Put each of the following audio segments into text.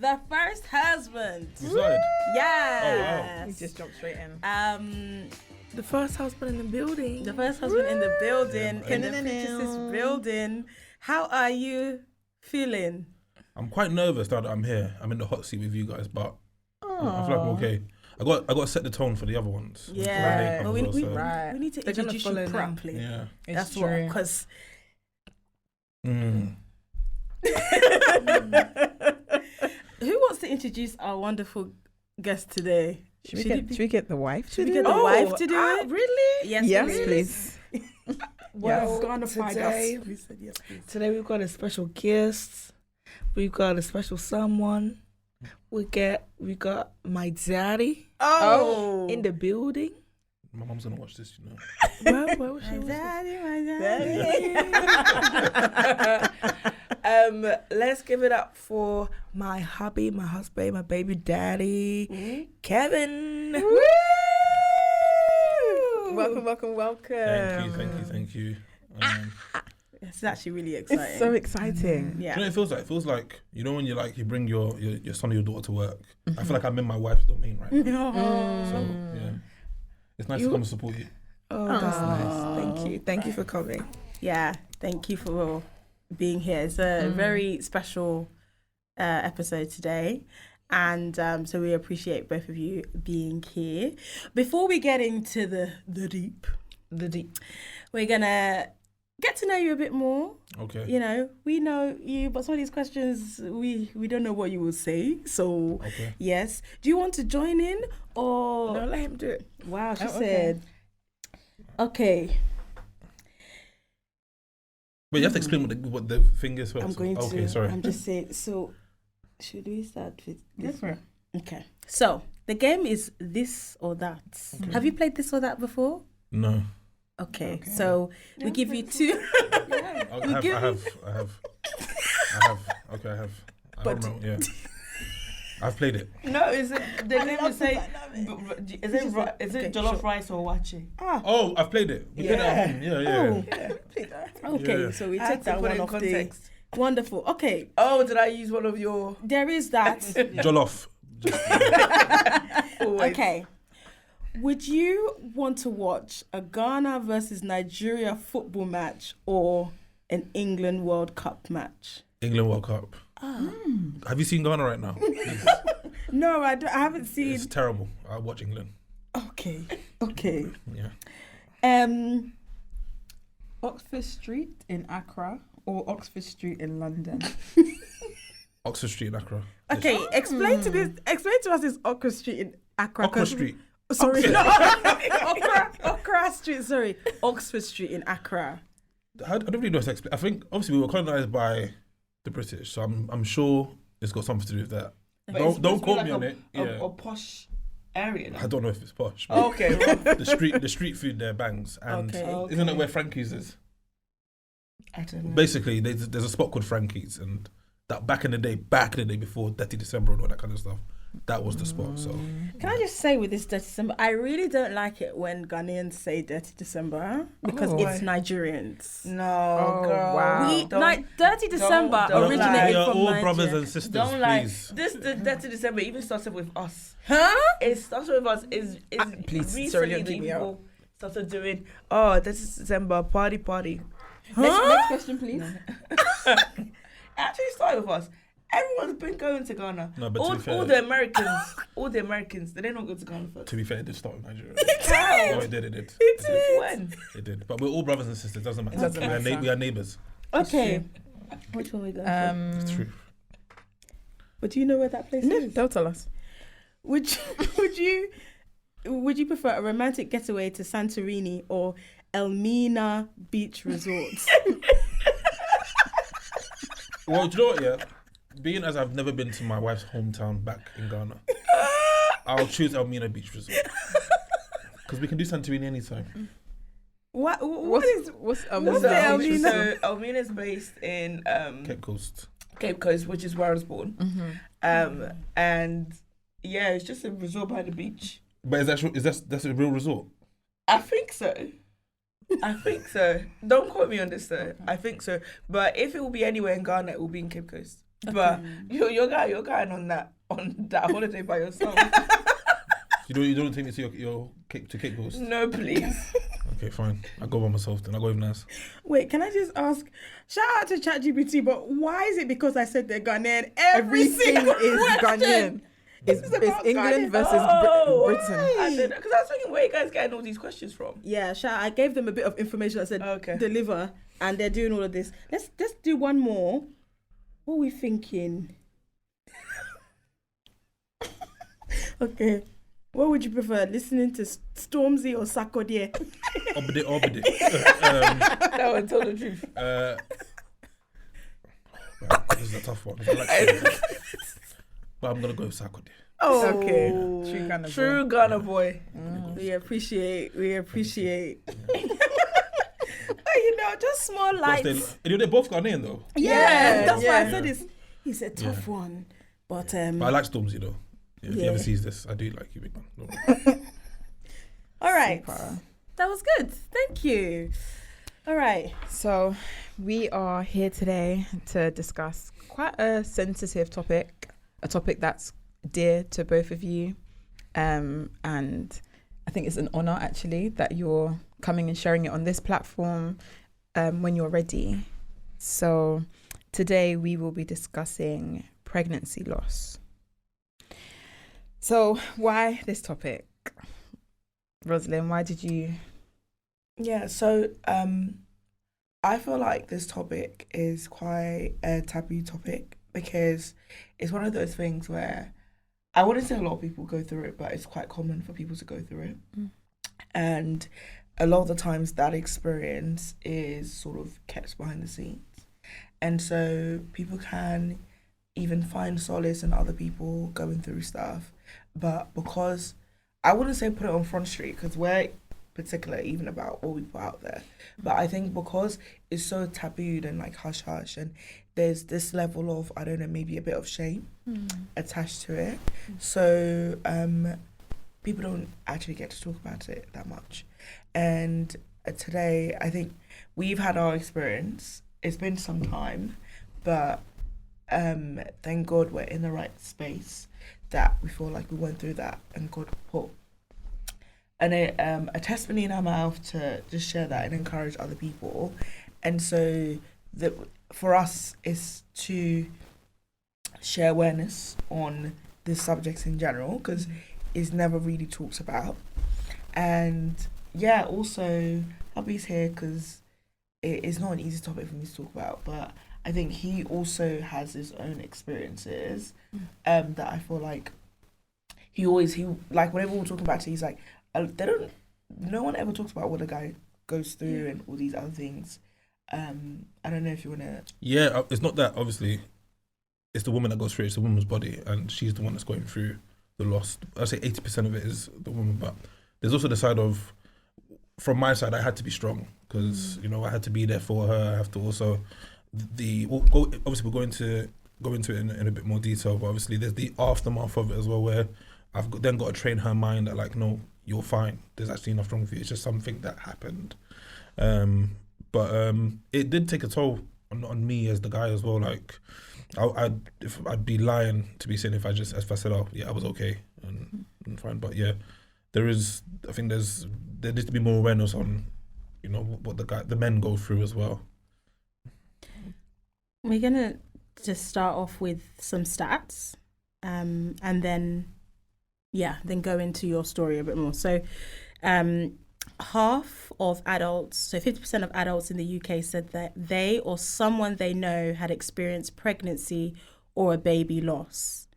the first husband. You started? Yes. We just jumped straight in. The first husband in the building. The first husband in the building, Yeah, in the Preach It Sis building. How are you feeling? I'm quite nervous that I'm here. I'm in the hot seat with you guys, but I feel like I'm okay. I got to set the tone for the other ones. Yeah. Well, we need to They're gonna introduce you follow now. properly. Yeah. That's It's what, true. because who wants to introduce our wonderful guest today? Should we get the wife? Should we get the wife to do it? Really? Yes, please. Well, Gonna find us. today, We said yes, please. today we've got a special guest. We've got a special someone. We got my daddy Oh, in the building. My mom's gonna watch this, you know. Well, my daddy. Let's give it up for my hubby, my husband, my baby daddy, Kevin. Welcome. Thank you. It's actually really exciting. It's so exciting. Yeah. You know what it feels like? It feels like, you know, when you bring your son or your daughter to work. I feel like I'm in my wife's domain right now. So yeah, it's nice to come and support you. Oh, that's nice. Thank you for coming. Yeah, thank you for being here. It's a very special episode today. And so we appreciate both of you being here. Before we get into the deep, we're going to get to know you a bit more. Okay. You know, we know you, but some of these questions, we don't know what you will say. So, yes. Do you want to join in or... No, let him do it. Wow, she said... Okay. But you have to explain what the thing is first. I'm going to. Okay, sorry. I'm just saying. So, should we start with this? Go for it. Okay. So, the game is this or that. Okay. Have you played this or that before? No. Okay. So, we give you two. I have. Okay, I have. I don't know. Yeah. I've played it. No, is it the name is say? Is it jollof rice or wachi? Oh, I've played it. We played it at home. Yeah. Okay. Yeah. So, we I had take to that put one in off context. the... Wonderful. Okay. Oh, did I use one of your? There is that. Jollof. Okay. Would you want to watch a Ghana versus Nigeria football match or an England World Cup match? England World Cup. Have you seen Ghana right now? Please. No, I haven't seen. It's terrible. I watch England. Okay. Yeah. Oxford Street in Accra or Oxford Street in London? Oxford Street in Accra. Okay, explain to us this Okra Street in Accra. Oxford Street. Sorry. Okay. Okra Street, sorry. Oxford Street in Accra. I don't really know how to explain. I think obviously we were colonized by the British, so I'm sure it's got something to do with that. But it's Don't supposed to be quote like me on it. A posh area. I don't know if it's posh. But Okay. the street food there bangs, and Okay. isn't it where Frankie's is? I don't know. Basically, there's a spot called Frankie's, and that back in the day before Dirty December and all that kind of stuff, that was the spot. So Can I just say with this Dirty December, I really don't like it when Ghanaians say Dirty December because it's Nigerians. No, girl. Wow. Dirty December don't originated we are from all Nigeria. brothers and sisters. Don't lie. Please. The Dirty December even started with us. Huh? It started with us. Is please, recently sorry, don't the keep me people started doing, Dirty December, party. Next question, please. It actually started with us. Everyone's been going to Ghana. No, but to be fair- all the Americans, they didn't go to Ghana first. To be fair, it did start with Nigeria. How? No, it did. When? It did. But we're all brothers and sisters. Doesn't matter. doesn't matter. We are neighbours. Okay. Which one we going for? It's true. But do you know where that place is? They'll tell us. Would you prefer a romantic getaway to Santorini or Elmina Beach Resort? Well, do you know what? Yeah, being as I've never been to my wife's hometown back in Ghana, I'll choose Elmina Beach Resort because we can do Santorini anytime. What's What's the Elmina? So Elmina is based in Cape Coast. Cape Coast, which is where I was born. And yeah, it's just a resort by the beach. But that's a real resort? I think so. Don't quote me on this though. I think so. But if it will be anywhere in Ghana, it will be in Cape Coast. But you're going on that holiday by yourself. You don't take me to your cake post? No, please. Okay, fine. I go by myself then. I go with Nas. Wait, can I just ask? Shout out to ChatGPT, but why is it because I said they're Ghanaian? Everything is question Ghanaian. It's about England Ghanaian. versus I Britain. don't know, because I was thinking, where are you guys getting all these questions from? Yeah, I gave them a bit of information. I said Okay. deliver, and they're doing all of this. Let's do one more. What are we thinking? Okay. What would you prefer, listening to Stormzy or Sarkodie? Obede. That would tell the truth. Right, this is a tough one. I like Stormzy. But I'm gonna go with Sarkodie. Oh, Okay. True Ghana True Ghana boy. boy. We appreciate. But just small lights. They're both Ghanaian though. Yeah, that's why I yeah. said it's a tough one. But But I like Stormzy though. Yeah, if he Yeah. ever sees this, I do like you, big man. No. all right, Super. that was good. Thank you. All right. So, we are here today to discuss quite a sensitive topic, a topic that's dear to both of you. And I think it's an honor actually that you're coming and sharing it on this platform when you're ready. So, today we will be discussing pregnancy loss. So, why this topic? Roselyn, why did you? Yeah, so I feel like this topic is quite a taboo topic because it's one of those things where I wouldn't say a lot of people go through it, but it's quite common for people to go through it. And a lot of the times that experience is sort of kept behind the scenes. And so people can even find solace in other people going through stuff. But because, I wouldn't say put it on Front Street because we're particular even about what we put out there. But I think because it's so tabooed and like hush hush and there's this level of, I don't know, maybe a bit of shame attached to it. So people don't actually get to talk about it that much. And today, I think we've had our experience. It's been some time, but thank God we're in the right space that we feel like we went through that and God put a testimony in our mouth to just share that and encourage other people. And so for us is to share awareness on this subjects in general because it's never really talked about. And yeah, also hubby's here because it is not an easy topic for me to talk about, but I think he also has his own experiences that I feel like he like whenever we're talking about it, he's like, no one ever talks about what a guy goes through and all these other things. I don't know if you want to... Yeah, it's not that, obviously. It's the woman that goes through it. It's the woman's body, and she's the one that's going through the loss. I say 80% of it is the woman, but there's also the side of, from my side, I had to be strong because, I had to be there for her. I have to also... obviously, we'll go into it in a bit more detail, but obviously there's the aftermath of it as well, where I've then got to train her mind that, like, no, you're fine. There's actually enough wrong with you. It's just something that happened. But it did take a toll on me as the guy as well. Like, I'd be lying to be saying if I said, oh yeah, I was okay and fine. But yeah, there needs to be more awareness on, what the men go through as well. We're gonna just start off with some stats, and then go into your story a bit more. So, half of adults, so 50% of adults in the UK said that they or someone they know had experienced pregnancy or a baby loss.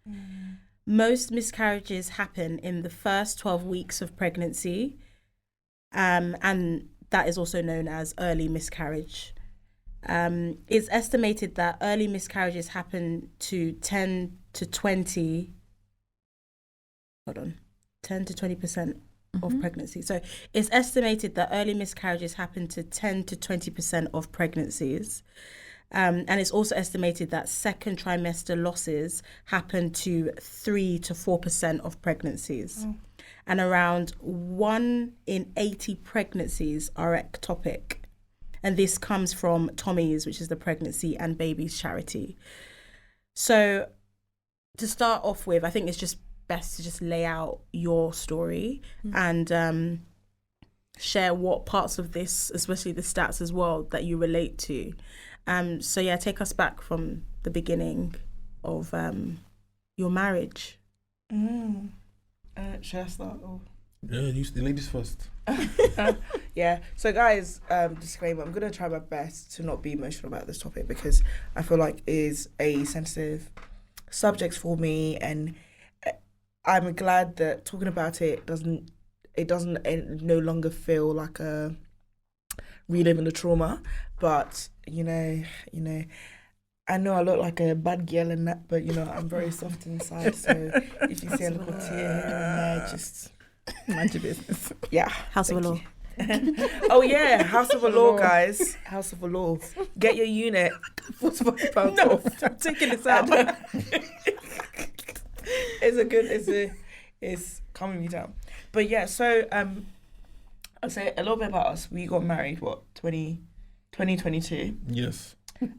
Most miscarriages happen in the first 12 weeks of pregnancy, and that is also known as early miscarriage. It's estimated that early miscarriages happen to 10 to 20% of pregnancy. So it's estimated that early miscarriages happen to 10 to 20% of pregnancies. And it's also estimated that second trimester losses happen to 3 to 4% of pregnancies. And around 1 in 80 pregnancies are ectopic. And this comes from Tommy's, which is the pregnancy and babies charity. So to start off with, I think it's just best to just lay out your story and share what parts of this, especially the stats as well, that you relate to. So yeah, take us back from the beginning of your marriage. Should I start? Or? Yeah, you the ladies first. Yeah. So guys, disclaimer, I'm gonna try my best to not be emotional about this topic because I feel like it is a sensitive subject for me, and I'm glad that talking about it doesn't no longer feel like a reliving the trauma. But you know, I know I look like a bad girl in that, but I'm very soft inside. So if you see a little tear here and there, just Mind your business. yeah. House of a law. Oh yeah, House of a Law, guys. House of a Law. Get your unit. £45 off. I'm taking this out. It's calming me down. But yeah, so I'll say a little bit about us. We got married 2022. Yes.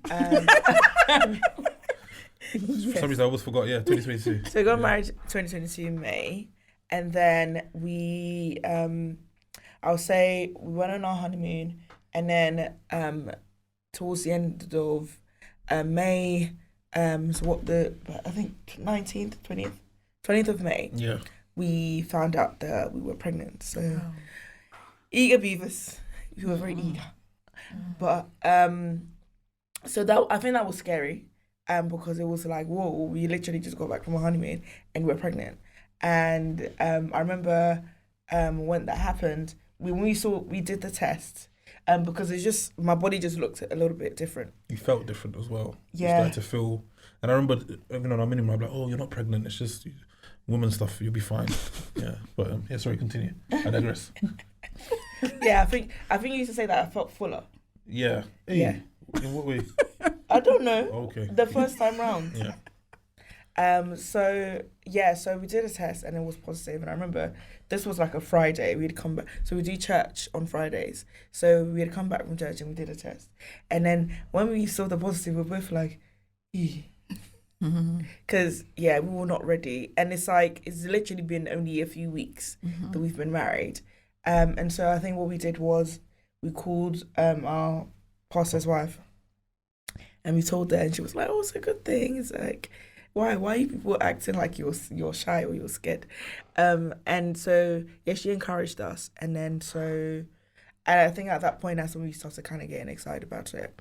Yes. For some reason I always forgot. Yeah, 2022. So we got married 2022 May, and then we I'll say we went on our honeymoon, and then towards the end of May, I think 19th, 20th of May, Yeah. we found out that we were pregnant. So eager beavers, we were very eager. But so that, I think that was scary, because it was like, whoa, we literally just got back from a honeymoon and we were pregnant. And I remember when that happened, we did the test, because it's just, my body just looked a little bit different. You felt different as well. Yeah. You started to feel, and I remember even on our minimum, I'm like, oh, you're not pregnant. It's just woman stuff. You'll be fine. Yeah. But yeah, sorry, continue. I digress. Yeah, I think you used to say that I felt fuller. Yeah. Hey, Yeah. In what way? I don't know. Okay. The first time round. Yeah. So we did a test and it was positive. And I remember this was like a Friday. We'd come back. So we do church on Fridays. So we had come back from church and we did a test. And then when we saw the positive, we were both like, because we were not ready. And it's like, it's literally been only a few weeks that we've been married. And so I think what we did was we called our pastor's wife and we told her, and she was like, oh, it's a good thing. It's like, why are you people acting like you're shy or you're scared? And so she encouraged us, and I think at that point that's when we started kind of getting excited about it.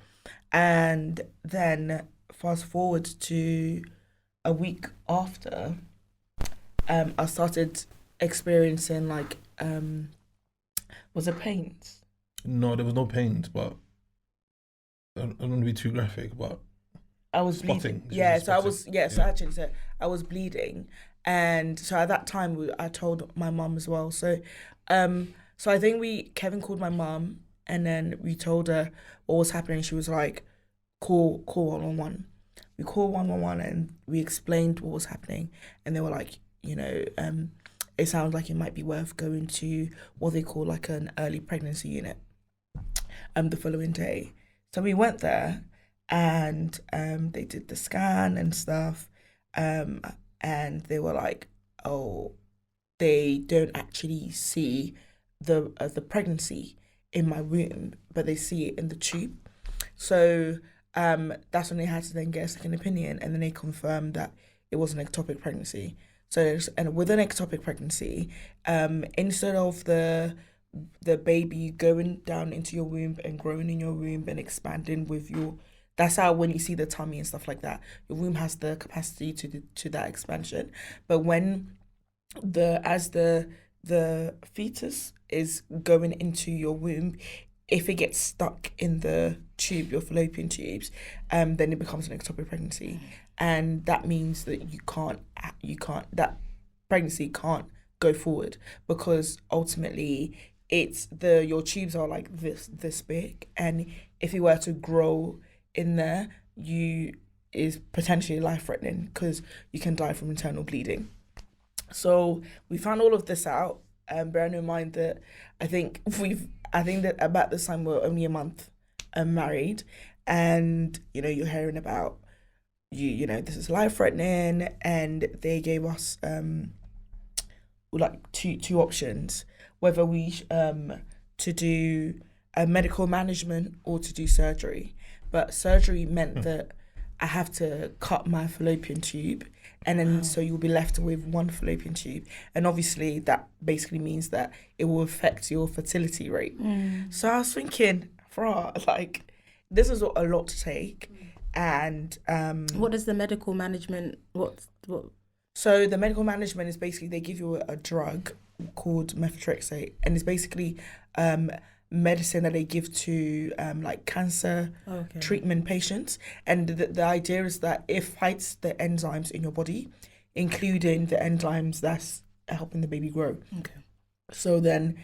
And then fast forward to a week after, I started experiencing like was it pains? No, there was no pains, but I don't want to be too graphic, but I was spotting. bleeding. Yeah, so I was. Spotting. So actually, so I was bleeding, and so at that time, I told my mum as well. So, so I think Kevin called my mum, and then we told her what was happening. She was like, "Call 111." We called 111, and we explained what was happening, and they were like, it sounds like it might be worth going to what they call like an early pregnancy unit. The following day, so we went there. And they did the scan and stuff, and they were like, oh, they don't actually see the pregnancy in my womb, but they see it in the tube. So that's when they had to then get a second opinion, and then they confirmed that it was an ectopic pregnancy. So and with an ectopic pregnancy, instead of the baby going down into your womb and growing in your womb and expanding with your, that's how when you see the tummy and stuff like that, your womb has the capacity to that expansion. But when as the fetus is going into your womb, if it gets stuck in the tube, your fallopian tubes, then it becomes an ectopic pregnancy, and that means that that pregnancy can't go forward, because ultimately your tubes are like this big, and if you were to grow in there, is potentially life-threatening, because you can die from internal bleeding. So we found all of this out, bearing in mind that I think that about this time we're only a month married, and you're hearing about you know, this is life threatening, and they gave us like two options, whether we to do a medical management or to do surgery. But surgery meant that I have to cut my fallopian tube, and then so you'll be left with one fallopian tube, and obviously that basically means that it will affect your fertility rate. So I was thinking, like, this is a lot to take. And what does the medical management, what so the medical management is basically they give you a drug called methotrexate, and it's basically medicine that they give to like cancer treatment patients. And the idea is that it fights the enzymes in your body, including the enzymes that's helping the baby grow. So then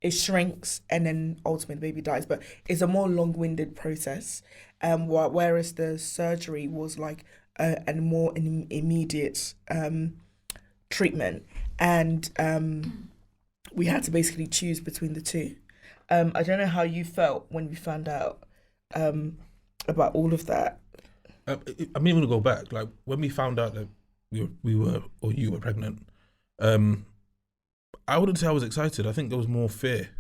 it shrinks, and then ultimately the baby dies. But it's a more long-winded process, whereas the surgery was like a more immediate treatment. And we had to basically choose between the two. I don't know how you felt when we found out about all of that. I'm even gonna go back. Like when we found out that we were or you were pregnant, I wouldn't say I was excited. I think there was more fear.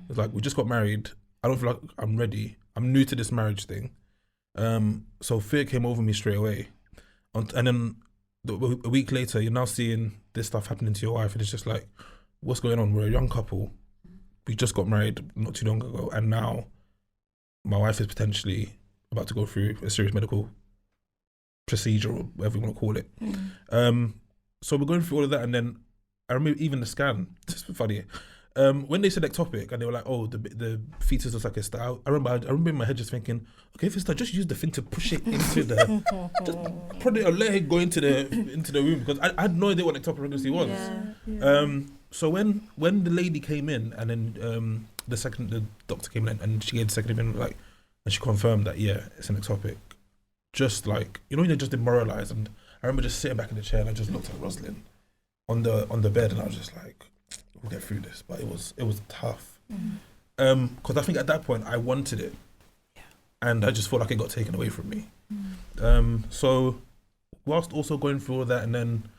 It's like we just got married. I don't feel like I'm ready. I'm new to this marriage thing, so fear came over me straight away. And then a week later, you're now seeing this stuff happening to your wife, and it's just like, what's going on? We're a young couple. We just got married not too long ago, and now my wife is potentially about to go through a serious medical procedure, or whatever you want to call it. So we're going through all of that, and then I remember even the scan. It's funny. When they said ectopic, and they were like, "Oh, the fetus looks like a star." I remember in my head just thinking, "Okay, if it's that, just use the thing to push it into the, just put it or let it go into the womb." Because I had no idea what ectopic pregnancy was. So when the lady came in, and then the doctor came in, and she gave the second opinion, like, and she confirmed that it's an ectopic. Just like, you know, you're just demoralized. And I remember just sitting back in the chair, and I just looked at Roselyn on the bed, and I was just like, we'll get through this. But it was tough. Because I think at that point I wanted it, and I just felt like it got taken away from me. So whilst also going through all that, and then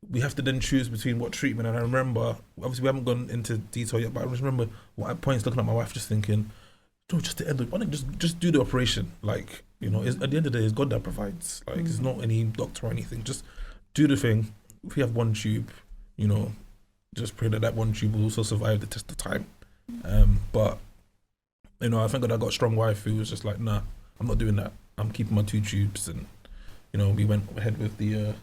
we have to then choose between what treatment. And I remember, obviously we haven't gone into detail yet, but I just remember at points looking at my wife just thinking, no, just to end it, why not just do the operation? Like, you know, at the end of the day, it's God that provides. Like, it's not any doctor or anything. Just do the thing. If you have one tube, you know, just pray that one tube will also survive the test of time. But, you know, I thank God I got a strong wife who was just like, nah, I'm not doing that. I'm keeping my 2 tubes. And, you know, we went ahead with the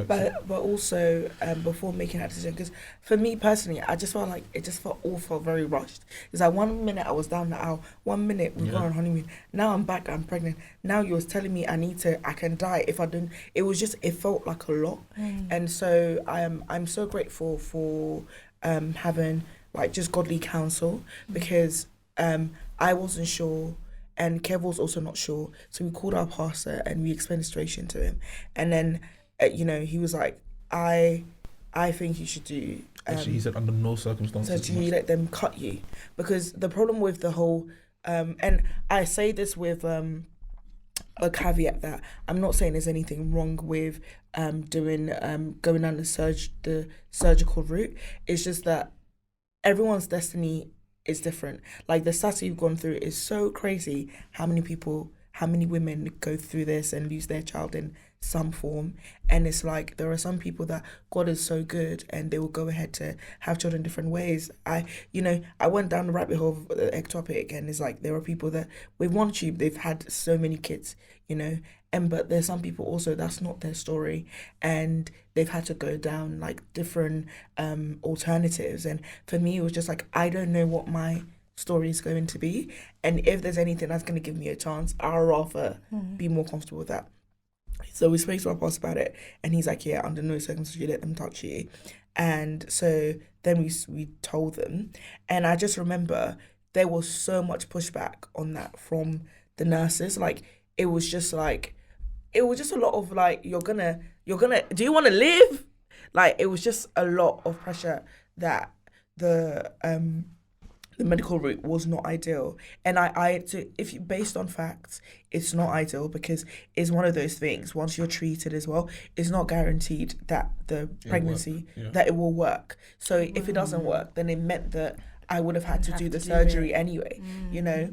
but also before making that decision, because for me personally, I just felt like it felt very rushed. It's like 1 minute I was down the aisle, 1 minute we got on honeymoon, now I'm back, I'm pregnant, now you was telling me I can die if I don't. It felt like a lot. And so I'm so grateful for having like just godly counsel, because I wasn't sure, and Kev was also not sure. So we called our pastor and we explained the situation to him. And then, you know, he was like, I think you should do... Actually, he said under no circumstances. So you let them cut you. Because the problem with the whole... and I say this with a caveat that I'm not saying there's anything wrong with going down the surgical route. It's just that everyone's destiny is different. Like, the stats you've gone through is so crazy. How many women go through this and lose their child in some form? And it's like, there are some people that God is so good and they will go ahead to have children different ways. I went down the rabbit hole of the ectopic, and it's like, there are people that with one tube they've had so many kids, you know, but there's some people also that's not their story, and they've had to go down like different alternatives. And for me, it was just like, I don't know what my story is going to be, and if there's anything that's going to give me a chance, I'd rather be more comfortable with that. So we spoke to our boss about it, and he's like, yeah, under no circumstances you let them touch you. And so then we told them, and I just remember there was so much pushback on that from the nurses. Like, it was just a lot of like, you're gonna do you want to live? Like, it was just a lot of pressure that the the medical route was not ideal. And if you, based on facts, it's not ideal because it's one of those things. Once you're treated as well, it's not guaranteed that the pregnancy that it will work. So if it doesn't work, then it meant that I would have had to do the surgery anyway. You know.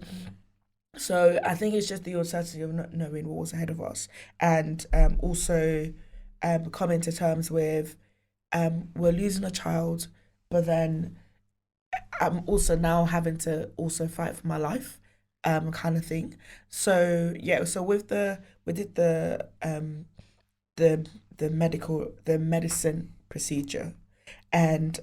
So I think it's just the uncertainty of not knowing what was ahead of us, and also coming to terms with we're losing a child, but then I'm also now having to also fight for my life, kind of thing. So yeah, so we did the medicine procedure, and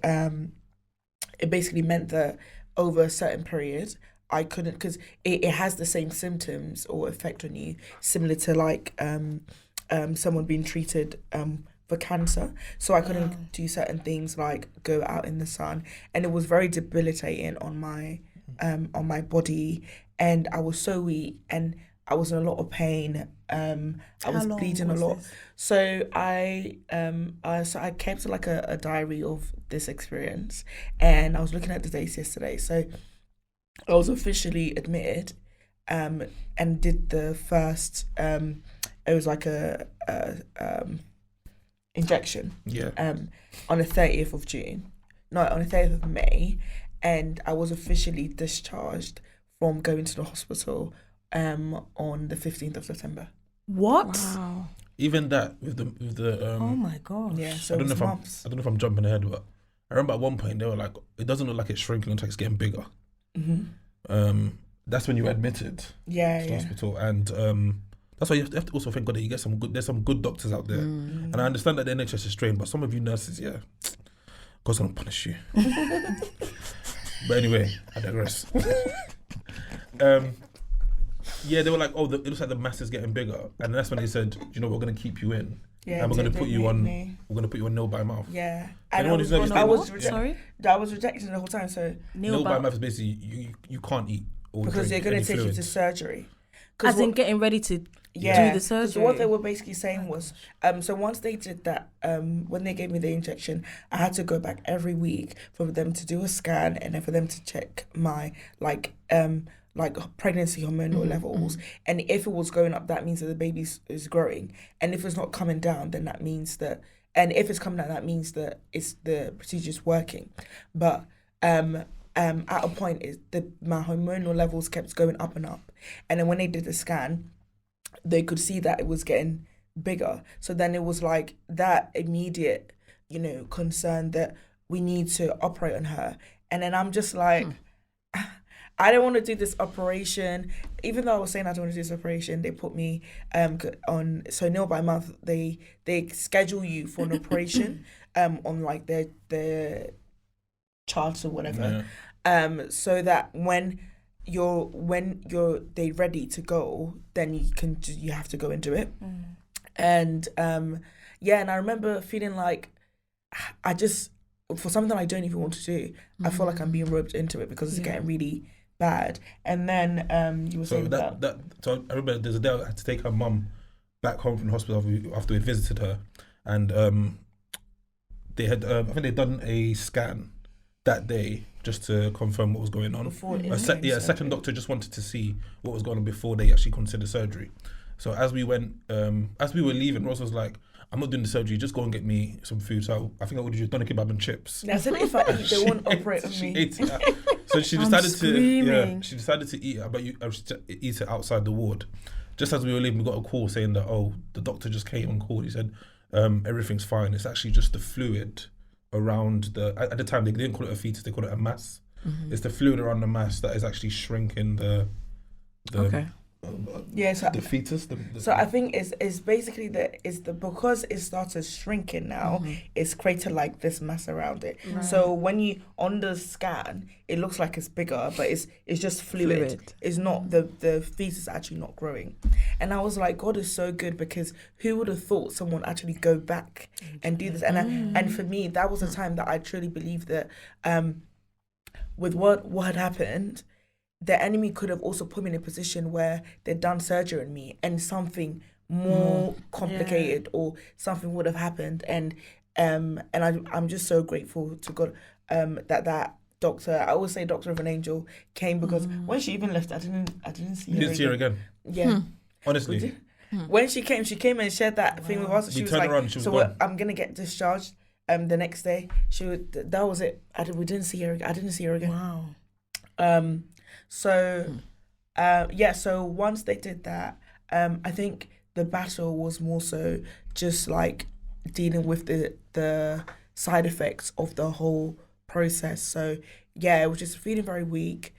it basically meant that over a certain period I couldn't, because it has the same symptoms or effect on you similar to like someone being treated for cancer. So I couldn't do certain things like go out in the sun, and it was very debilitating on my body, and I was so weak and I was in a lot of pain. I was bleeding a lot. So I kept like a diary of this experience, and I was looking at the dates yesterday. So I was officially admitted, and did the first. It was like a injection. Yeah. On the 30th of June, no, on the 30th of May, and I was officially discharged from going to the hospital, on the 15th of September. What? Wow. Even that with the Oh my god. Yeah, so I don't know it was if months. I don't know if I'm jumping ahead, but I remember at one point they were like, it doesn't look like it's shrinking, it looks like it's getting bigger. That's when you were admitted to the hospital, and that's why you have to also thank God that you get there's some good doctors out there. And I understand that the NHS is strained, but some of you nurses, God's gonna punish you. But anyway, I digress. They were like, it looks like the mass is getting bigger, and that's when they said, we're gonna keep you in, and we're gonna put you on nil by mouth. Yeah, and I was rejected the whole time. So nil by mouth is basically you can't eat or because they're gonna take fluids. you to surgery. As in getting ready to do the surgery. So what they were basically saying was, so once they did that, when they gave me the injection, I had to go back every week for them to do a scan and then for them to check my like pregnancy hormonal levels. And if it was going up, that means that the baby is growing. And if it's not coming down, then that means that, and if it's coming down, that means that the procedure's working. But at a point, my hormonal levels kept going up and up. And then when they did the scan, they could see that it was getting bigger. So then it was like that immediate, concern that we need to operate on her. And then I'm just like, I don't want to do this operation. Even though I was saying I don't want to do this operation, they put me on, so nil by mouth, they schedule you for an operation on like their charts or whatever. So that when they're ready to go, then you have to go and do it. And and I remember feeling like I just, for something I don't even want to do, I feel like I'm being roped into it because it's getting really bad. And then you were saying so I remember there's a day I had to take her mum back home from the hospital after we visited her, and they had I think they'd done a scan that day just to confirm what was going on. A second doctor just wanted to see what was going on before they actually considered surgery. So as we were leaving, Ross was like, I'm not doing the surgery, just go and get me some food. So I think I would have done a kebab and chips. I said if I eat, they won't operate on me. So she decided to eat it, but eat it outside the ward. Just as we were leaving, we got a call saying that, the doctor just came and called. He said, everything's fine. It's actually just the fluid around at the time they didn't call it a fetus, they called it a mass. It's the fluid around the mass that is actually shrinking the fetus. So I think it's basically because it started shrinking now, it's created like this mass around it. Right. So when you on the scan, it looks like it's bigger, but it's just fluid. It's not the fetus is actually not growing. And I was like, God is so good, because who would have thought someone actually go back and do this? And for me, that was a time that I truly believed that with what had happened, the enemy could have also put me in a position where they'd done surgery on me and something more complicated or something would have happened. And I'm just so grateful to God that doctor, I always say doctor of an angel, came because when she even left, I didn't see You her. didn't see her again. Yeah. Honestly. When she came and shared that thing with us. She We was turned like, around, she was so gone. I'm gonna get discharged. The next day, that was it. We didn't see her. I didn't see her again. Wow. So once they did that, I think the battle was more so just like dealing with the side effects of the whole process. So yeah, it was just feeling very weak.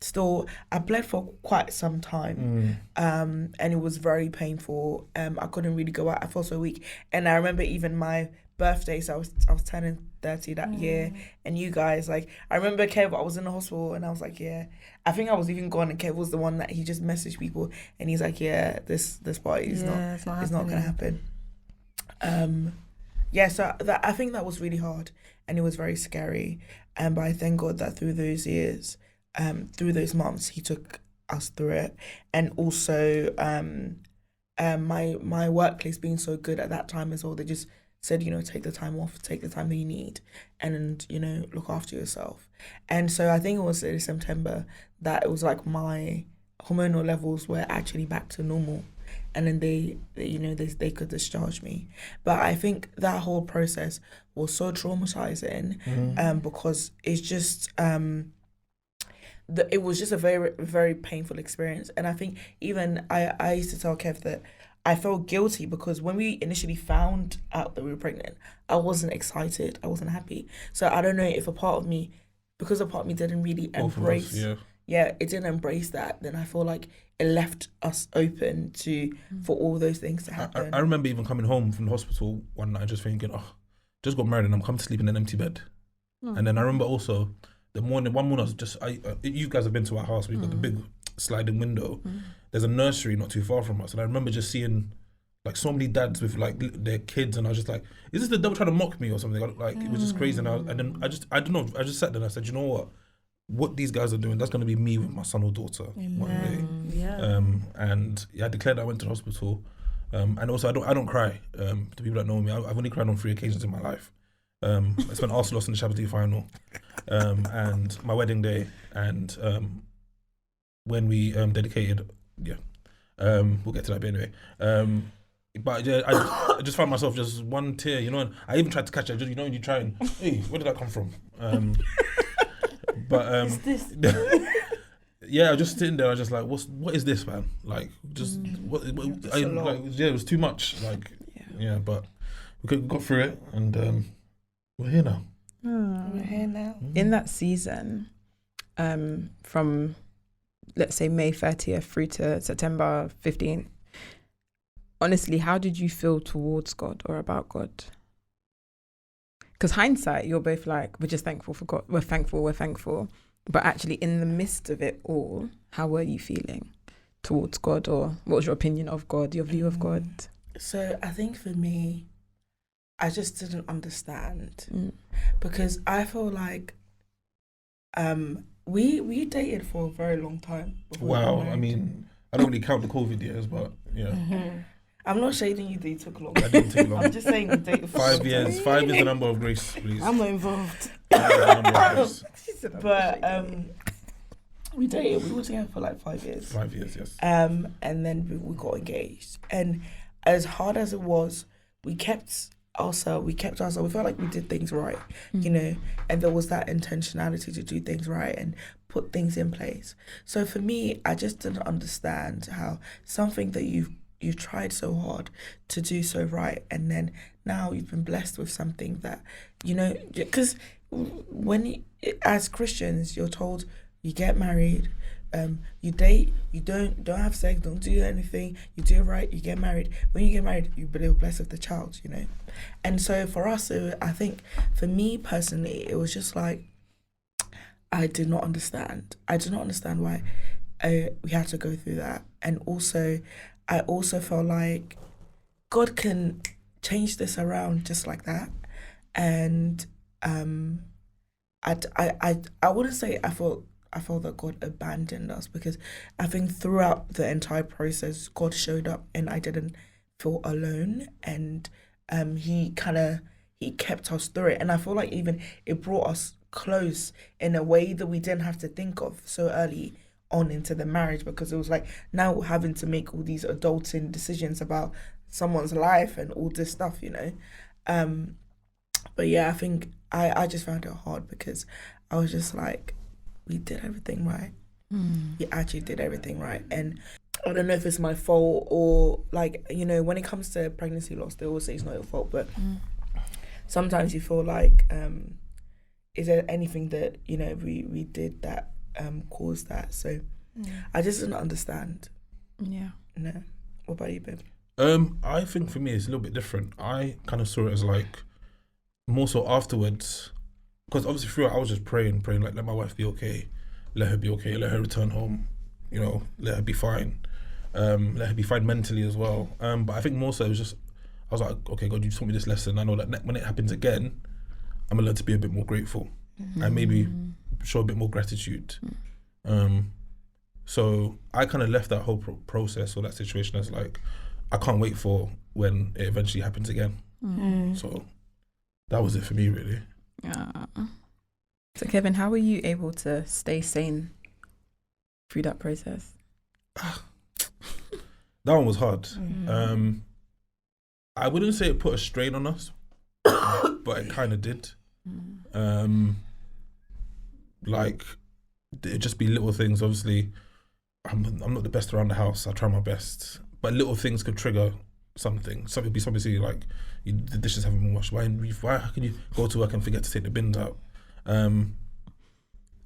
Still, I bled for quite some time, and it was very painful. I couldn't really go out. I felt so weak, and I remember even my birthday. So I was turning 30 that year, and you guys, like, I remember Kev. I was in the hospital, and I was like, yeah. I think I was even gone, and Kev was the one that he just messaged people, and he's like, yeah, this party is it's not gonna happen. So I think that was really hard, and it was very scary. But I thank God that through those years, through those months, he took us through it. And also my workplace being so good at that time as well, they just said, take the time off, take the time that you need, and look after yourself. And so I think it was in September that it was like my hormonal levels were actually back to normal, and then they could discharge me. But I think that whole process was so traumatizing, because it's just it was just a very, very painful experience. And I think even I used to tell Kev that I felt guilty because when we initially found out that we were pregnant, I wasn't excited, I wasn't happy. So I don't know if a part of me didn't really embrace, it didn't embrace that, then I feel like it left us open for all those things to happen. I remember even coming home from the hospital one night just thinking, just got married and I'm coming to sleep in an empty bed. And then I remember also one morning I was just, you guys have been to our house, we've got the big sliding window. There's a nursery not too far from us, and I remember just seeing like so many dads with like their kids, and I was just like, is this the devil trying to mock me or something? Like it was just crazy. And then I don't know, I just sat there and I said, you know what these guys are doing, that's going to be me with my son or daughter one day. Yeah. And I declared I went to the hospital, and also I don't cry. To people that know me, I've only cried on 3 occasions in my life. I spent Arsenal lost in the Champions League final, and my wedding day, and when we dedicated. We'll get to that bit anyway. But yeah, I just found myself just one tear, and I even tried to catch it. Just when you try and, hey, where did that come from? Is this? Yeah, I was just sitting there. I was just like, what is this, man? Like, just what? It was too much. Like, but we got through it, and we're here now. We're here now. In that season, from let's say May 30th through to September 15th, honestly, how did you feel towards God or about God? Because hindsight, you're both like, we're just thankful for God. We're thankful. But actually, in the midst of it all, how were you feeling towards God, or what was your opinion of God, your view of God? So I think for me, I just didn't understand, because I feel like we dated for a very long time. Wow, I mean, I don't really count the COVID years, but yeah. I'm not shading you that you took long. I didn't take long. I'm just saying we dated for 5 years. 5 is the number of grace, please. I'm not involved. 5 is the number of grace. But we dated. We were together for like 5 years. 5 years, yes. And then we got engaged. And as hard as it was, we kept ourselves. We felt like we did things right, and there was that intentionality to do things right and put things in place. So for me, I just didn't understand how something that you've tried so hard to do so right, and then now you've been blessed with something that, because as Christians, you're told you get married, you date, you don't have sex, don't do anything, you do it right, you get married. When you get married, you're blessed with the child, And so for us, I think for me personally, it was just like, I did not understand why we had to go through that. And also, I also felt like God can change this around just like that. And I wouldn't say I felt that God abandoned us, because I think throughout the entire process, God showed up and I didn't feel alone. And he kept us through it. And I feel like even it brought us close in a way that we didn't have to think of so early on into the marriage, because it was like now we're having to make all these adulting decisions about someone's life and all this stuff, you know. But yeah, I think I just found it hard because I was just like, we did everything right. We actually did everything right. And I don't know if it's my fault or, like, you know, when it comes to pregnancy loss, they always say it's not your fault, but sometimes you feel like, is there anything that, you know, we did that caused that? So I just didn't understand. Yeah. No. What about you, babe? I think for me it's a little bit different. I kind of saw it as like more so afterwards, because obviously throughout I was just praying, like, let my wife be okay, let her be okay, let her return home, you know, let her be fine, let her be fine mentally as well. But I think more so it was just, I was like, okay, God, you taught me this lesson. I know that when it happens again, I'm gonna learn to be a bit more grateful and maybe show a bit more gratitude. So I kind of left that whole process or that situation as like, I can't wait for when it eventually happens again. So that was it for me, really. So Kevin, how were you able to stay sane through that process? That one was hard. I wouldn't say it put a strain on us, but it kind of did. Like, it'd just be little things. Obviously, I'm not the best around the house. I try my best, but little things could trigger something. Something be something like, the dishes haven't been washed. Why can you go to work and forget to take the bins out?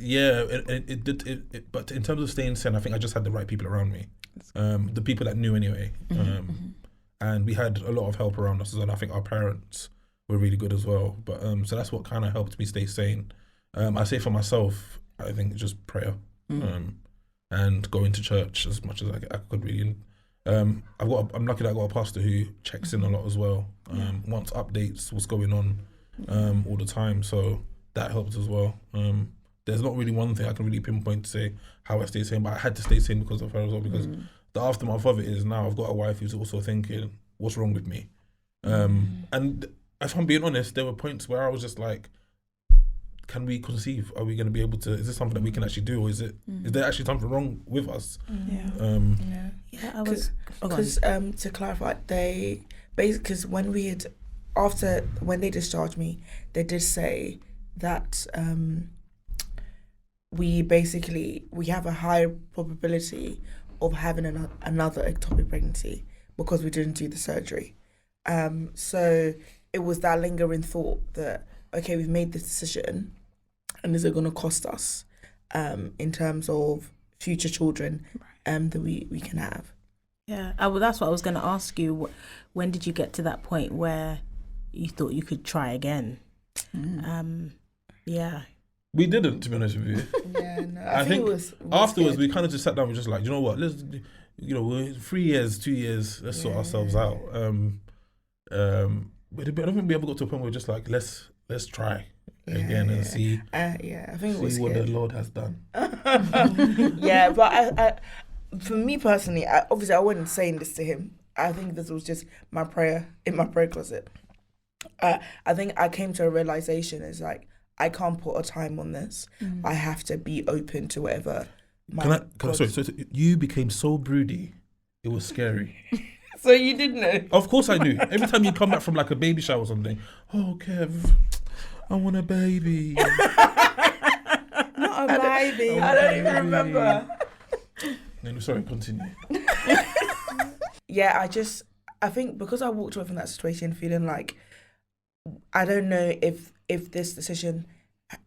It did. But in terms of staying sane, I think I just had the right people around me. The people that knew anyway. And we had a lot of help around us, and I think our parents were really good as well. But so that's what kind of helped me stay sane. I say for myself, I think it's just prayer, and going to church as much as I could really. I'm lucky that I got a pastor who checks in a lot as well. Wants updates, what's going on, all the time. So that helped as well. There's not really one thing I can really pinpoint to say how I stay sane, but I had to stay sane because of her as well. Because the aftermath of it is now I've got a wife who's also thinking, what's wrong with me? And if I'm being honest, there were points where I was just like, can we conceive? Are we going to be able to? Is this something that we can actually do, or is there actually something wrong with us? I was because to clarify, they basically, because when when they discharged me, they did say that we have a high probability of having another ectopic pregnancy because we didn't do the surgery. So it was that lingering thought that, okay, we've made this decision, and is it going to cost us in terms of future children that we can have? Yeah, that's what I was going to ask you. When did you get to that point where you thought you could try again? We didn't, to be honest with you. Yeah, no, I think it was afterwards scared. we kind of just sat down. We're just like, you know what? Let's, we're 3 years, 2 years. Let's sort ourselves out. But I don't think we ever got to a point where we're just like, let's try again and see. I think it was what scared. the Lord has done. Yeah, but I for me personally, obviously I wasn't saying this to him. I think this was just my prayer in my prayer closet. I think I came to a realization is like, I can't put a time on this. I have to be open to whatever. Sorry, so you became so broody, it was scary. So you did know? Of course I knew. Every time you come back from like a baby shower or something, oh Kev, I want a baby. Not a baby. I don't even remember. No, sorry, continue. Yeah, I think because I walked away from that situation feeling like, I don't know if this decision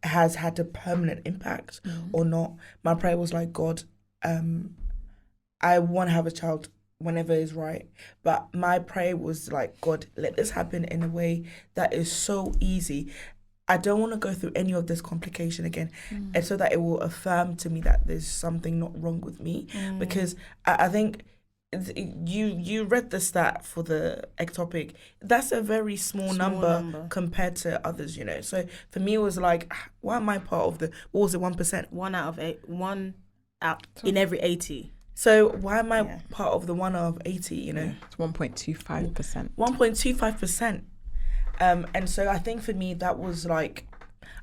has had a permanent impact or not. My prayer was like, God, I want to have a child whenever is right. But my prayer was like, God, let this happen in a way that is so easy. I don't want to go through any of this complication again, and so that it will affirm to me that there's something not wrong with me. Because I think you read the stat for the ectopic. That's a very small number compared to others, you know. So for me, it was like, why am I part of what was it, 1%? 1 out of 8, 1 out in every 80. So why am I part of the 1 out of 80? You know, it's 1.25%. 1.25%. And so I think for me that was like,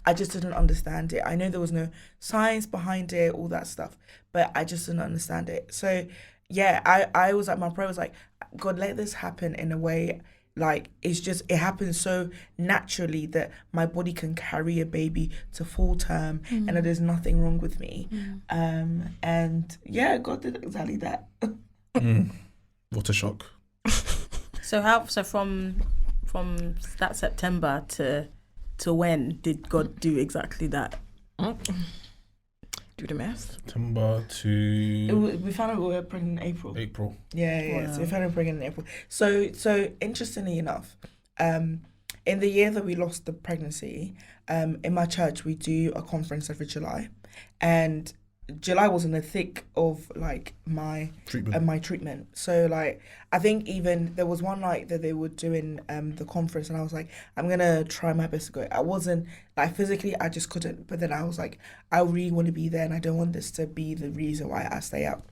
I just didn't understand it. I know there was no science behind it, all that stuff, but I just didn't understand it. So yeah, I was like, my prayer was like, God, let this happen in a way, like it happens so naturally that my body can carry a baby to full term and that there's nothing wrong with me. And yeah, God did exactly that. What a shock. So from that September to when did God do exactly that? Do the math. September to We found out we were pregnant in April. April. Yeah. Wow. So we found out pregnant in April. So interestingly enough, in the year that we lost the pregnancy, in my church we do a conference every July, and July was in the thick of like my treatment. So like I think even there was one night that they were doing the conference, and I was like, I'm gonna try my best to go. I wasn't like physically, I just couldn't. But then I was like, I really want to be there, and I don't want this to be the reason why I stay out.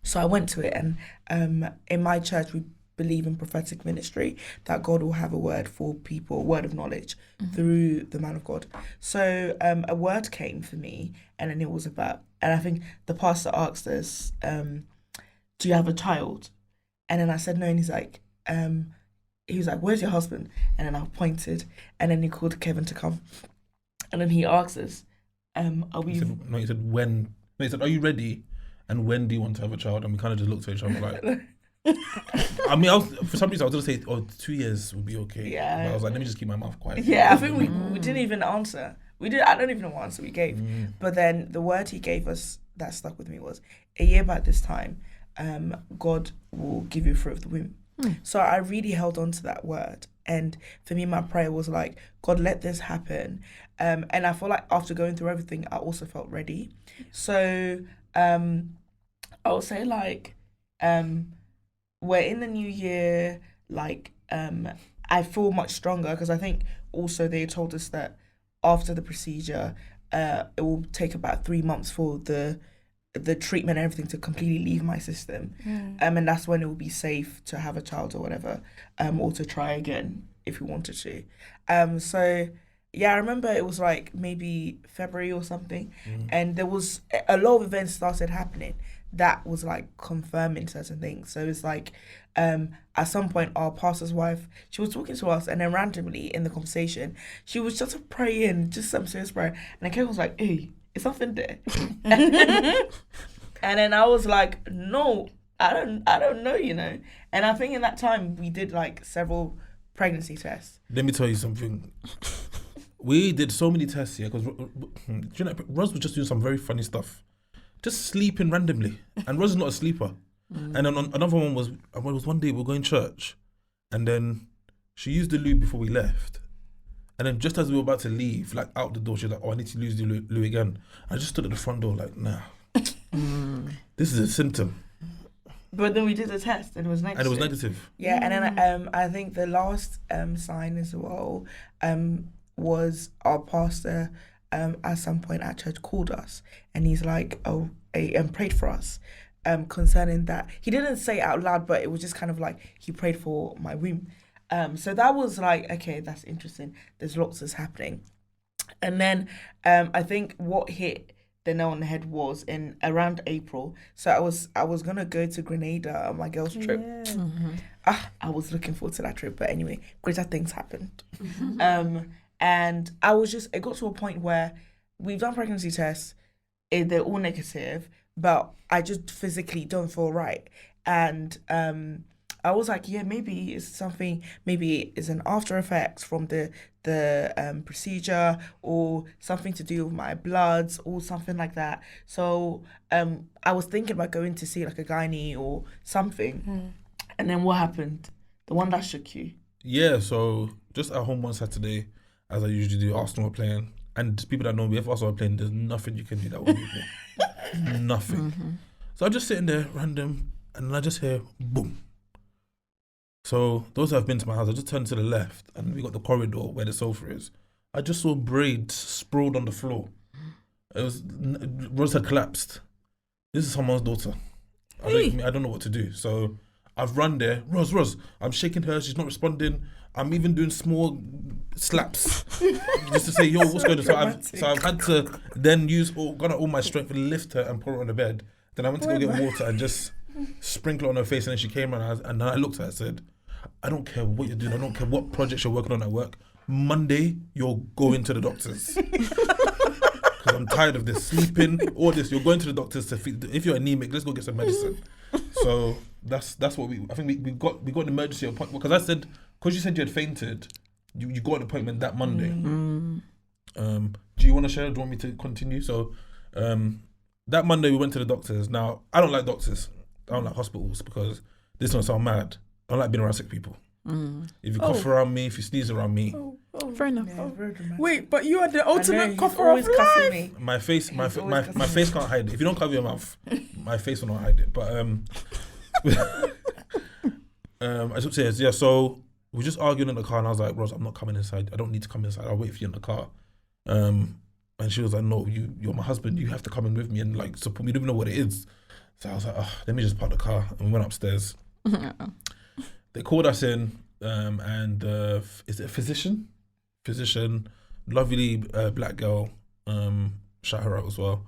So I went to it, and in my church we believe in prophetic ministry, that God will have a word for people, a word of knowledge through the man of God. So a word came for me, and then it was about, and I think the pastor asked us, do you have a child? And then I said no, and he was like, where's your husband? And then I pointed, and then he called Kevin to come, and then he asked us, are we? He said when. No, he said, are you ready? And when do you want to have a child? And we kind of just looked at each other like. I mean, for some reason I was gonna say, 2 years would be okay. Yeah. But I was like, let me just keep my mouth quiet. Yeah, I think we didn't even answer. I don't even know what answer we gave. But then the word he gave us that stuck with me was, a year by this time, God will give you fruit of the womb. So I really held on to that word. And for me, my prayer was like, God, let this happen. And I feel like after going through everything, I also felt ready. So I would say like, we're in the new year, like, I feel much stronger, because I think also they told us that after the procedure, it will take about 3 months for the treatment and everything to completely leave my system. And that's when it will be safe to have a child or whatever, or to try again if we wanted to. So yeah, I remember it was like maybe February or something, and there was a lot of events started happening that was like confirming certain things. So it's like at some point our pastor's wife, she was talking to us, and then randomly in the conversation she was just praying, just some serious prayer, and then Kevin was like, hey, is something there? And then I was like, no, I don't know, you know. And I think in that time we did like several pregnancy tests. Let me tell you something. We did so many tests here, because you know, Ros was just doing some very funny stuff, just sleeping randomly, and Ros is not a sleeper. And then another one was one day we were going to church, and then she used the loo before we left, and then just as we were about to leave, like out the door, she was like, oh, I need to use the loo again. I just stood at the front door like, nah, this is a symptom. But then we did a test, and it was negative. And it was negative. Yeah, and then I think the last sign as well was our pastor at some point at church called us, and he's like, and prayed for us concerning that. He didn't say it out loud, but it was just kind of like he prayed for my womb. So that was like, okay, that's interesting. There's lots that's happening. And then I think what hit the nail on the head was in around April. So I was gonna go to Grenada on my girls' trip. I was looking forward to that trip, but anyway, greater things happened. And it got to a point where we've done pregnancy tests, they're all negative, but I just physically don't feel right. And I was like, yeah, maybe it's something, maybe it's an after effects from the procedure, or something to do with my bloods, or something like that. So I was thinking about going to see like a gynae or something. And then what happened? The one that shook you. Yeah, so just at home one Saturday, as I usually do, Arsenal were playing. And people that know me, if Arsenal are playing, there's nothing you can do that will move me. Nothing. So I'm just sitting there, random, and I just hear, boom. So those who have been to my house, I just turned to the left, and we got the corridor where the sofa is. I just saw braids sprawled on the floor. Rose had collapsed. This is someone's daughter. I don't know what to do. So I've run there. Rose, I'm shaking her. She's not responding. I'm even doing small slaps just to say, yo, what's going on? So I've had to then use all my strength to lift her and put her on the bed. Then I went to go get water and just sprinkle on her face, and then she came around and then I looked at her and said, I don't care what you're doing, I don't care what projects you're working on at work. Monday, you're going to the doctors. Because I'm tired of this sleeping, all this. You're going to the doctors to feed. If you're anemic, let's go get some medicine. So that's what we got an emergency appointment, because I said, because you said you had fainted, you got an appointment that Monday. Do you want to share? Do you want me to continue? So that Monday we went to the doctors. Now I don't like doctors. I don't like hospitals because this don't sound mad. I don't like being around sick people. If you cough around me, if you sneeze around me, Fair enough. Yeah, very dramatic. Wait, but you are the I know, ultimate he's cougher of always cussing life. me. my face He's always cussing face can't hide it. If you don't cover your mouth, my face will not hide it. But I should say, yeah. So we just arguing in the car, and I was like, Ros, I'm not coming inside. I don't need to come inside. I'll wait for you in the car. And she was like, no, you're my husband. You have to come in with me and like support me. You don't even know what it is. So I was like, let me just park the car. And we went upstairs. They called us in, and is it a physician? Lovely black girl. Shout her out as well.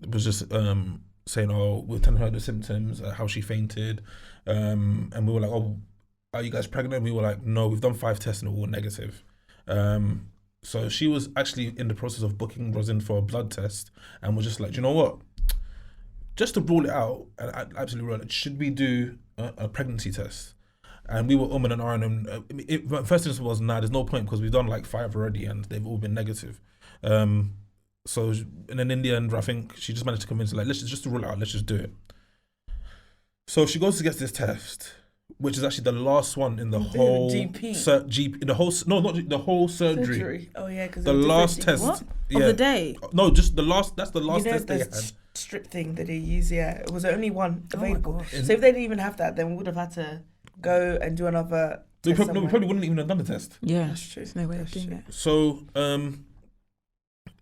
Was just saying, oh, we're telling her the symptoms, how she fainted, and we were like, oh, are you guys pregnant? And we were like, no, we've done 5 tests and they're all negative. So she was actually in the process of booking Rosin for a blood test, and we're just like, do you know what? Just to rule it out, and absolutely rule it, should we do a pregnancy test? And we were and ahhing, and first instance was, nah, there's no point because we've done like 5 already and they've all been negative. So, and then in the end, I think she just managed to convince her, like, let's just to rule it out, let's just do it. So she goes to get this test, which is actually the last one in the whole GP. In the whole, no, not the whole surgery. Oh yeah, because The last test. What? Yeah. Of the day? No, just the last. That's the last you know, test they the had. strip thing that they use. Yeah, it was the only one Oh my available. gosh. So if they didn't even have that, then we would have had to go and do another. We test probably wouldn't even have done the test. Yeah, That's true. there's no way of That's doing true. it. So,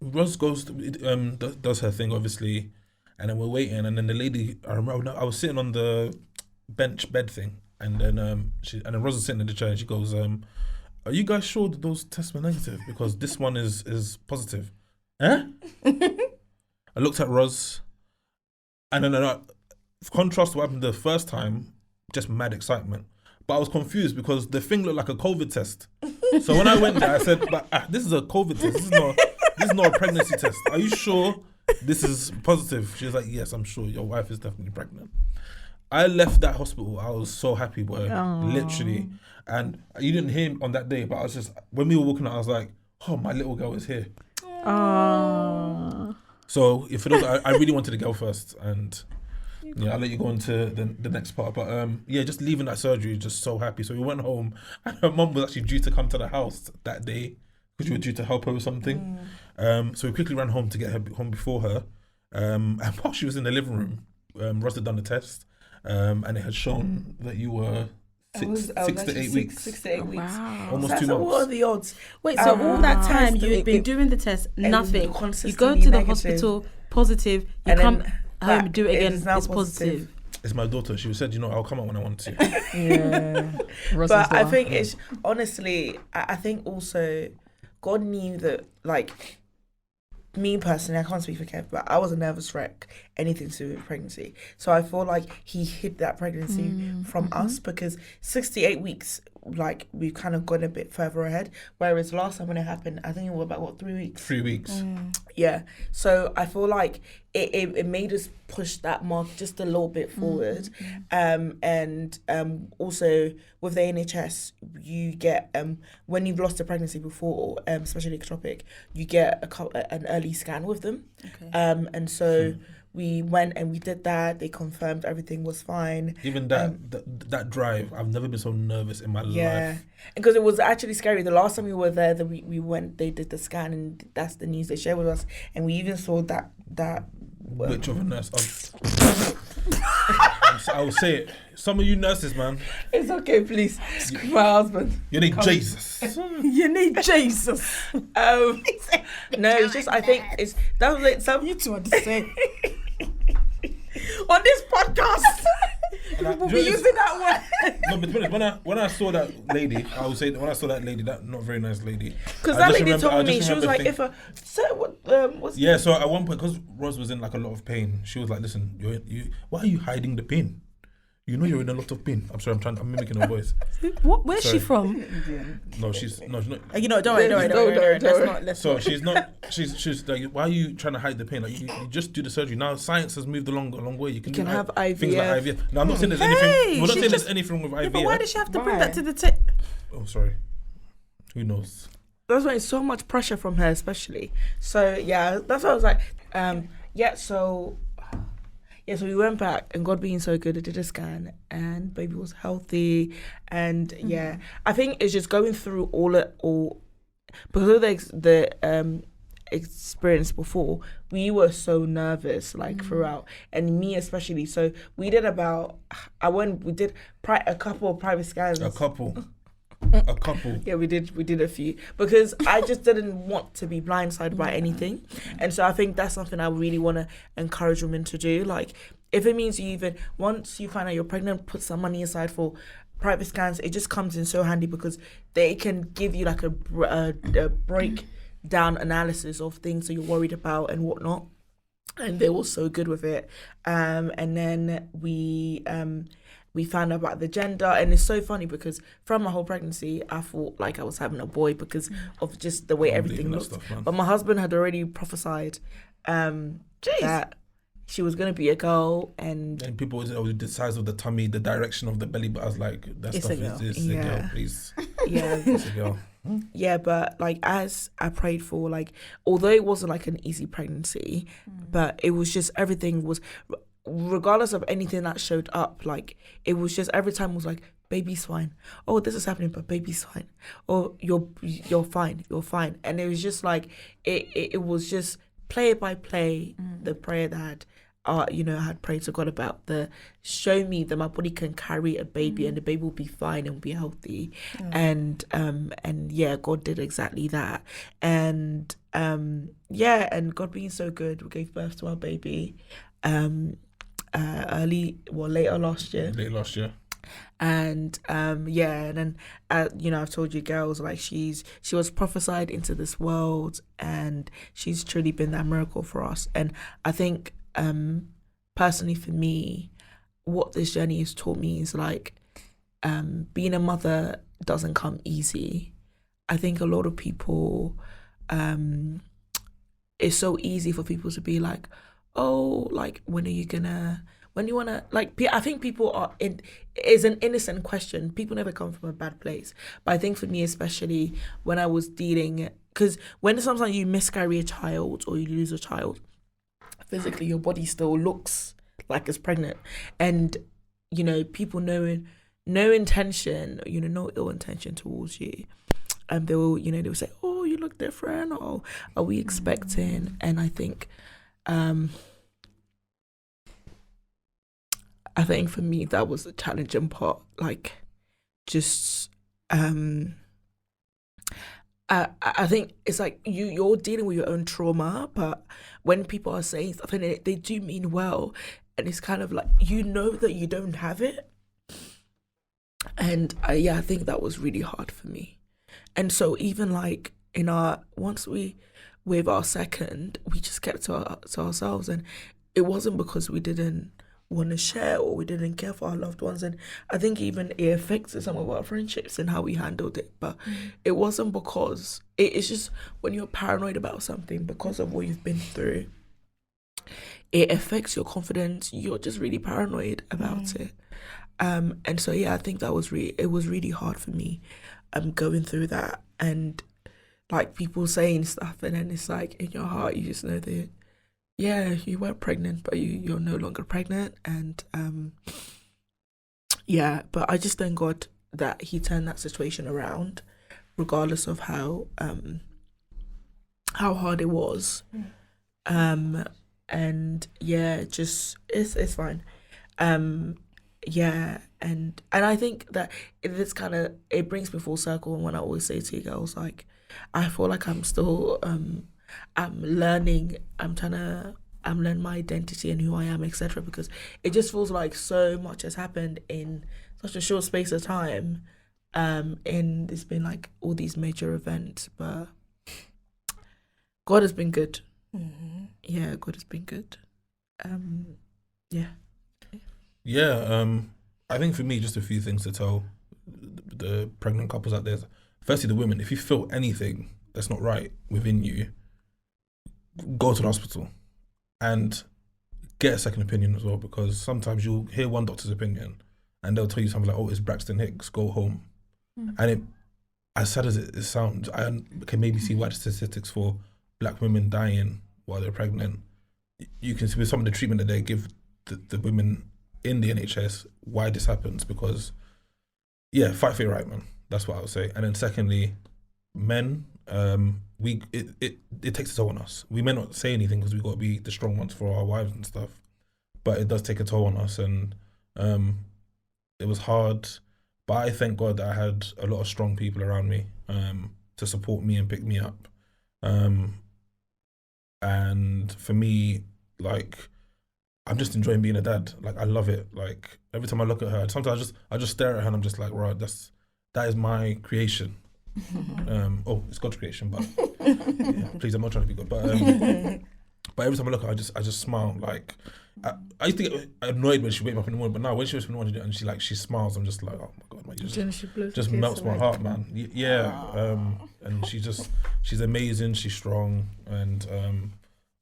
Ros goes, does her thing, obviously, and then we're waiting, and then the lady, I remember, I was sitting on the bed thing, and then Ros was sitting in the chair, and she goes, are you guys sure that those tests were negative? Because this one is positive. Huh? I looked at Ros, and then contrast to what happened the first time, just mad excitement. But I was confused because the thing looked like a COVID test. So when I went there, I said, "But this is a COVID test. This is not a pregnancy test. Are you sure this is positive?" She was like, "Yes, I'm sure. Your wife is definitely pregnant." I left that hospital. I was so happy, boy. Aww. Literally. And you didn't hear him on that day, but I was just, when we were walking out, I was like, "Oh, my little girl is here." Oh. So if it was, I really wanted the girl first, and yeah, I'll let you go into the next part. But yeah, just leaving that surgery, just so happy. So we went home, and her mum was actually due to come to the house that day because we were due to help her with something. So we quickly ran home to get her home before her. And while she was in the living room, Ross had done the test, and it had shown that you were 6 to 8 weeks. 6 to 8 weeks. Wow. Almost That's 2 months. what are the odds? Wait, so all that time test, you'd been doing the test, nothing. You go consistently to the negative. hospital, positive. You And come then home, do it it again, is now it's positive. It's my daughter. She said, I'll come out when I want to. Yeah. But I think it's honestly, I think also God knew that, like, me personally, I can't speak for Kev, but I was a nervous wreck, anything to do with pregnancy. So I feel like he hid that pregnancy from us because 68 weeks, like, we've kind of gone a bit further ahead. Whereas last time when it happened, I think it was about 3 weeks. 3 weeks. Yeah. So I feel like it made us push that mark just a little bit forward. And also with the NHS, you get, when you've lost a pregnancy before, especially ectopic, you get an early scan with them. Okay. And so we went and we did that. They confirmed everything was fine. Even that drive, I've never been so nervous in my life. Because it was actually scary. The last time we were there, we went, they did the scan, and that's the news they shared with us. And we even saw that Which of a nurse? I will say it. Some of you nurses, man. It's okay, please. Screw my husband. You need Jesus. You need Jesus. No, it's just, I think it's, that was like some. You two are the same. On this podcast. We'll be using that one. No, but to be honest, when I saw that lady, I would say when I saw that lady, that not very nice lady. Because I that just lady remember- I told me, just she was remember like, think- what's Yeah, so at one point, because Ros was in like a lot of pain, she was like, "Listen, why are you hiding the pain? You know you're in a lot of pain." I'm sorry, I'm mimicking her voice. What? Where's Sorry. she from? No, she's not. You know, don't worry. Let's So not. she's like, "Why are you trying to hide the pain? Like, you just do the surgery. Now science has moved a long way. You can have things like IVF. IVF. Now I'm not saying there's Hey, anything. We're not she saying just- there's anything wrong with Yeah, IVF. but why does she have to bring Why? that to the tip? Oh, sorry. Who knows? That's why it's so much pressure from her, especially. So yeah, that's why I was like, so we went back, and God being so good, I did a scan, and baby was healthy, and I think it's just going through all because of the experience before. We were so nervous, like throughout, and me especially. So we did we did a couple of private scans. A couple. Yeah, we did a few, because I just didn't want to be blindsided by anything. And so I think that's something I really want to encourage women to do. Like, if it means you even, once you find out you're pregnant, put some money aside for private scans. It just comes in so handy, because they can give you like a breakdown analysis of things that you're worried about and whatnot. And they were so good with it. And then we found out about the gender, and it's so funny because from my whole pregnancy I thought like I was having a boy because of just the way everything looked. But my husband had already prophesied that she was going to be a girl, and people always the size of the tummy, the direction of the belly, but I was like, that It's stuff a girl. is a girl, please. yeah. It's a girl. Yeah, but like as I prayed for, like, although it wasn't like an easy pregnancy, but it was just, everything was, regardless of anything that showed up, like it was just, every time was like, baby's fine. Oh, this is happening, but baby's fine. Oh, you're fine, you're fine. And it was just like, it was just play by play, the prayer that I had prayed to God about, the show me that my body can carry a baby and the baby will be fine and be healthy. And God did exactly that. And and God being so good, we gave birth to our baby later last year. And and then I've told you girls, like she was prophesied into this world, and she's truly been that miracle for us. And I think personally for me, what this journey has taught me is like being a mother doesn't come easy. I think a lot of people, it's so easy for people to be like, oh, like when you wanna, like, I think people is an innocent question. People never come from a bad place. But I think for me, especially when I was dealing, because when sometimes you miscarry a child or you lose a child, physically your body still looks like it's pregnant. And, people knowing no intention, no ill intention towards you. And they will say, oh, you look different, or are we expecting? And I think, for me, that was the challenging part. Like, just, I think it's like you're dealing with your own trauma, but when people are saying stuff, and they do mean well, and it's kind of like, that you don't have it. And I think that was really hard for me. And so even like with our second, we just kept to ourselves, and it wasn't because we didn't want to share or we didn't care for our loved ones. And I think even it affected some of our friendships and how we handled it. But it wasn't because it's just when you're paranoid about something because of what you've been through, it affects your confidence. You're just really paranoid about it. And so I think it was really hard for me going through that, and like people saying stuff, and then it's like in your heart you just know that you were pregnant, but you're no longer pregnant. And but I just thank God that he turned that situation around, regardless of how hard it was. And just it's fine. And I think that it brings me full circle. And when I always say to you girls, like, I feel like I'm still I'm learning. I'm trying to I'm learning my identity and who I am, etc. Because it just feels like so much has happened in such a short space of time. And there's been like all these major events, but God has been good. Mm-hmm. Yeah, God has been good. Yeah. I think for me, just a few things to tell the pregnant couples out there. Firstly, the women, if you feel anything that's not right within you, go to the hospital and get a second opinion as well, because sometimes you'll hear one doctor's opinion and they'll tell you something like, oh, it's Braxton Hicks, go home. And it, as sad as it sounds, I can maybe see why the statistics for black women dying while they're pregnant, you can see with some of the treatment that they give the women in the NHS, why this happens. Because, yeah, fight for your right, man. That's what I would say. And then secondly, men, it takes a toll on us. We may not say anything because we've got to be the strong ones for our wives and stuff, but it does take a toll on us. And it was hard. But I thank God that I had a lot of strong people around me to support me and pick me up. And for me, like, I'm just enjoying being a dad. Like, I love it. Like, every time I look at her, sometimes I just stare at her and I'm just like, right, that is my creation. It's God's creation, but yeah, please, I'm not trying to be good. But every time I look at her, I just smile. Like, I used to get annoyed when she wake me up in the morning, but now when she wakes me up in the morning and she smiles, I'm just like, oh my God, man, just melts my heart, man. And she's amazing, she's strong, and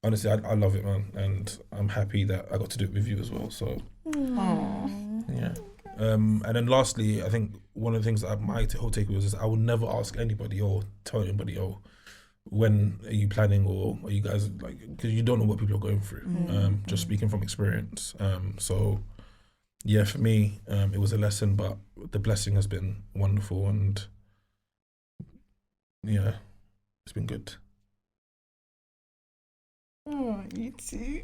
honestly, I love it, man, and I'm happy that I got to do it with you as well. So, yeah. And then lastly, I think one of the things that my whole takeaway is I will never ask anybody or tell anybody, when are you planning, or are you guys like, because you don't know what people are going through. Just speaking from experience. So yeah, for me, it was a lesson, but the blessing has been wonderful, and yeah, it's been good. Oh, you too.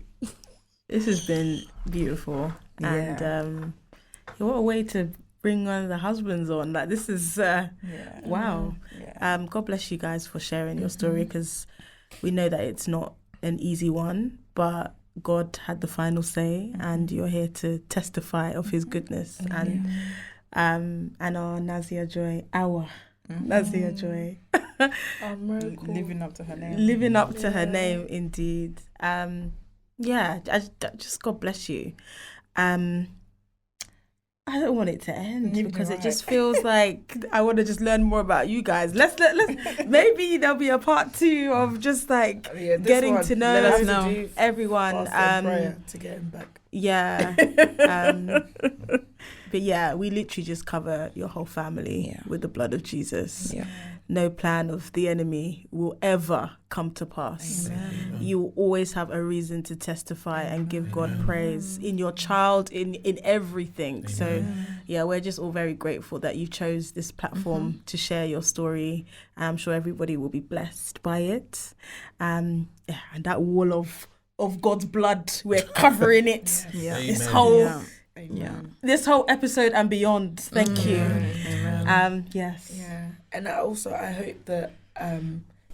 This has been beautiful. And what a way to bring one of the husbands on. Like, this is wow. God bless you guys for sharing your story, because we know that it's not an easy one, but God had the final say, and you're here to testify of his goodness. And our Nazia Joy, Nazia Joy, living up to her name. Living up to her name, indeed. Just God bless you. I don't want it to end because it just feels like I want to just learn more about you guys. Let's maybe there'll be a part 2 of just like getting to know, let us know everyone. Prayer to get him back. Yeah. But yeah, we literally just cover your whole family with the blood of Jesus. Yeah. No plan of the enemy will ever come to pass. Amen. You will always have a reason to testify and give God praise in your child, in everything. Amen. So yeah, we're just all very grateful that you chose this platform to share your story. I'm sure everybody will be blessed by it. And that wall of God's blood, we're covering it. This whole this whole episode and beyond. Thank you. Amen. Yes. Yeah. And I hope that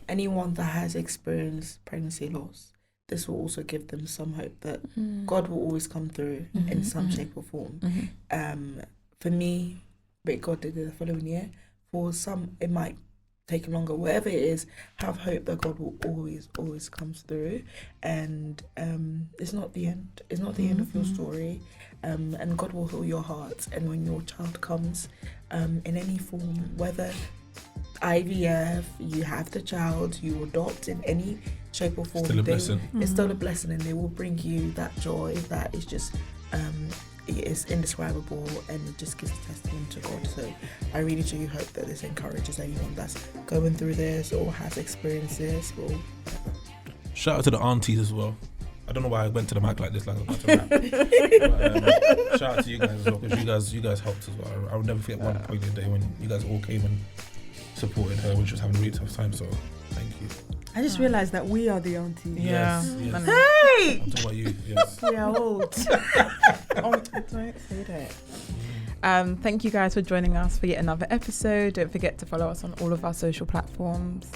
anyone that has experienced pregnancy loss, this will also give them some hope that God will always come through in some shape or form. For me, but God did it the following year. For some, it might take longer. Whatever it is, have hope that God will always comes through. And it's not the end. It's not the end of your story. And God will heal your heart. And when your child comes in any form, whether IVF, you have the child, you adopt in any shape or form, still a blessing. It's still a blessing, and they will bring you that joy that is just it is indescribable, and it just gives a testimony to God. So I really do hope that this encourages anyone that's going through this or has experienced this. Shout out to the aunties as well. I don't know why I went to the mic like this, like I was about to rap. But, shout out to you guys as well, because you guys helped as well. I will never forget one point in the day when you guys all came and supported her when she was having a really tough time. So thank you. I just realised that we are the aunties. Yes. Hey! I'm talking about you. Yes. We are old. Don't say that. Thank you guys for joining us for yet another episode. Don't forget to follow us on all of our social platforms.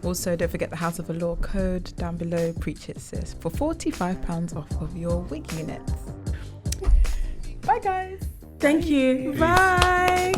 Also, don't forget the House of the Law code down below, Preach It Sis, for £45 off of your wig units. Bye, guys. Thank you. Peace. Bye.